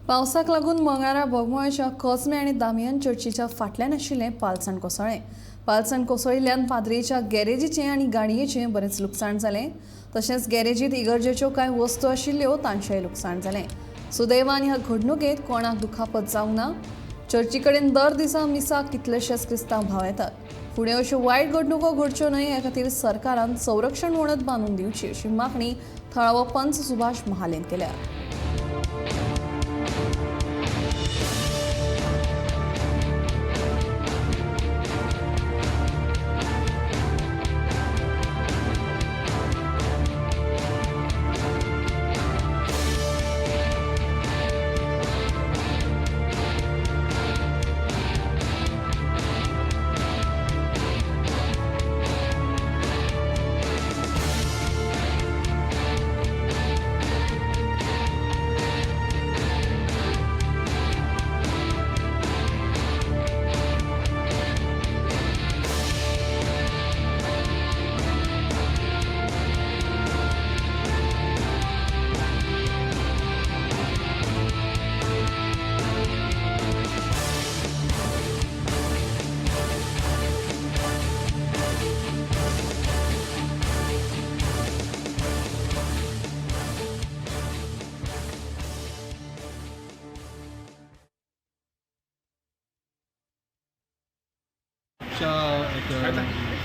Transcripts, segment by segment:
पावसाक लागून मंगळारा बोगमाळच्या कॉस्मे आनी दामियन चर्चीच्या फाटल्यान आशिल्लें पालसण कोसळ्ळें. पालसण कोसळिल्ल्यान पाद्रेच्या गॅरेजीचें आनी गाडयेचें बरेंच लुकसाण जालें. तशेंच गॅरेजींत इगर्जेच्यो कांय वस्तू आशिल्ल्यो तांचेंय लुकसाण जालें. सुदैवान ह्या घडणुकेंत कोणाक दुखापत जावंक ना. चर्ची कडेन दर दिसा मिसाक कितलेशेच क्रिस्तांव भाव येतात. फुडें अश्यो वायट घडणुको घडच्यो न्हय हे खातीर सरकारान संरक्षण वणत बांदून दिवची अशी मागणी थळावो पंच सुभाष महालेन केल्या.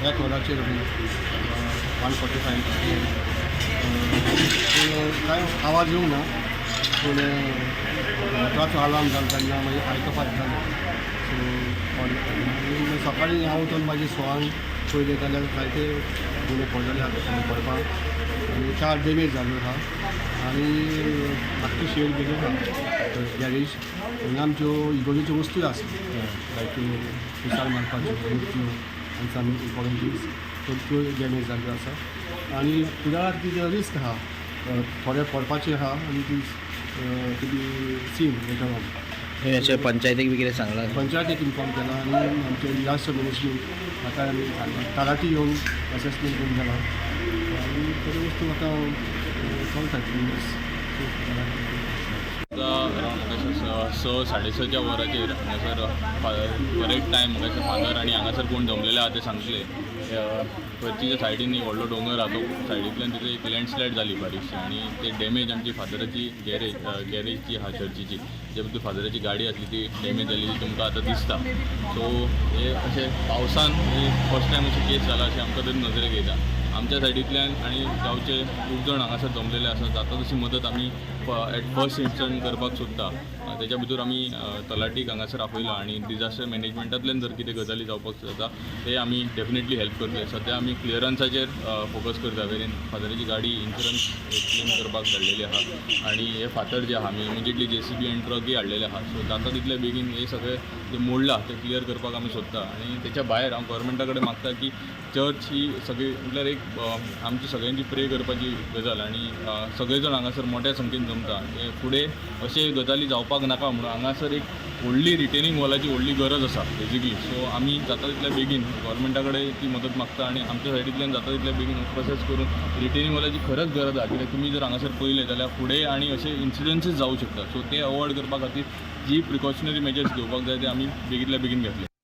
एक वराचेर 1:45 कांय आवाज येवंक ना पूण मोटराचो अलार्म जालो तेन्ना मागीर आयकपाक येतालें. सो सकाळीं हांव वचून मागीर 6 पयलें जाल्यार जायते गुणे पडलेले आसा पडपाक आनी 4 डॅमेज जाल्यो आसा आनी आख्खी शेड गेली आसा गॅरेज. हांगा आमच्यो इगोर्जेच्यो वस्तू आसा लायक मिसाल मारपाच्यो मूर्त्यो आनी सम इम्पॉर्टंट थिंग्स त्यो डॅमेज जाल्ल्यो आसा आनी फुडाराक कितें रिस्क आसा थोडे पडपाचें आसा आनी ती सीन लेटर ऑन. हेचे पंचायतीक बी कितें सांगलां? पंचायतीक इन्फॉर्म केला आनी आमचे डिजास्टर मॅनेजमेंट आतां आमी तलाटी येवन असेसमेंट करून गेला आनी थोड्यो वस्तू आतां चलता. अरावंड 6:30 वरांचेर हांगासर करेक्ट टायम म्हाका फादर आनी हांगासर कोण जमलेले आहा ते सांगतले. चर्चीच्या सायडीन एक व्हडलो दोंगर आहा तो सायडींतल्यान तिथे एक लँडस्लायड जाली बारीकशी आनी ते डॅमेज आमची फादराची गॅरेज जी आहा चर्चीची जे भितर फादराची गाडी आसली ती डॅमेज जाल्ली तुमकां आतां दिसता. सो हे अशें पावसान फर्स्ट टायम अशें केस जाला अशें आमकां तरी नजरेक येता. आमच्या सायडींतल्यान आनी गांवचे खूब जाण हांगासर जमलेले आसा. जाता तशी मदत आमी एट फर्स्ट इन्स्टंट करपाक सोदता. तेच्या भितर आमी तलाटीक हांगासर आपयला आनी डिजास्टर मॅनेजमेंटांतल्यान जर कितें गजाली जावपाक जाता ते आमी डेफिनेटली हेल्प करतले. सद्या आमी क्लियरन्साचेर फोकस करता. वेरेन फादराची गाडी इन्शुरन्स क्लेम करपाक धाडलेली आहा आनी हे फातर जे आहा आमी इमिजिएटली JCB आनी ट्रकय हाडलेले आहा. सो जाता तितले बेगीन हे सगळे जे मोडला ते क्लियर करपाक आमी सोदता. आनी तेच्या भायर हांव गव्हर्मेंटा कडेन मागता की चर्च ही सगळी म्हटल्यार एक आमची सगळ्यांची प्रे करपाची गजाल आनी सगळे जाण हांगासर मोठ्या संख्येन जमता. हे फुडें अशे गजाली जावपाक नाका म्हणून हांगासर एक व्हडली रिटेनिंग वॉलाची व्हडली गरज आसा बेजिकली. सो आमी जाता तितल्या बेगीन गव्हर्मेंटा कडेन ती मदत मागता आनी आमच्या सायडींतल्यान जाता तितल्या बेगीन प्रोसेस करून रिटेनिंग वॉलाची खरंच गरज आहा. कित्याक तुमी जर हांगासर पळयलें जाल्यार फुडें आनी अशे इन्सिडंसीस जावं शकता. सो ते अवॉयड करपा खातीर जी प्रिकॉशनरी मेजर्स घेवपाक जाय ते आमी बेगींतल्या बेगीन घेतले.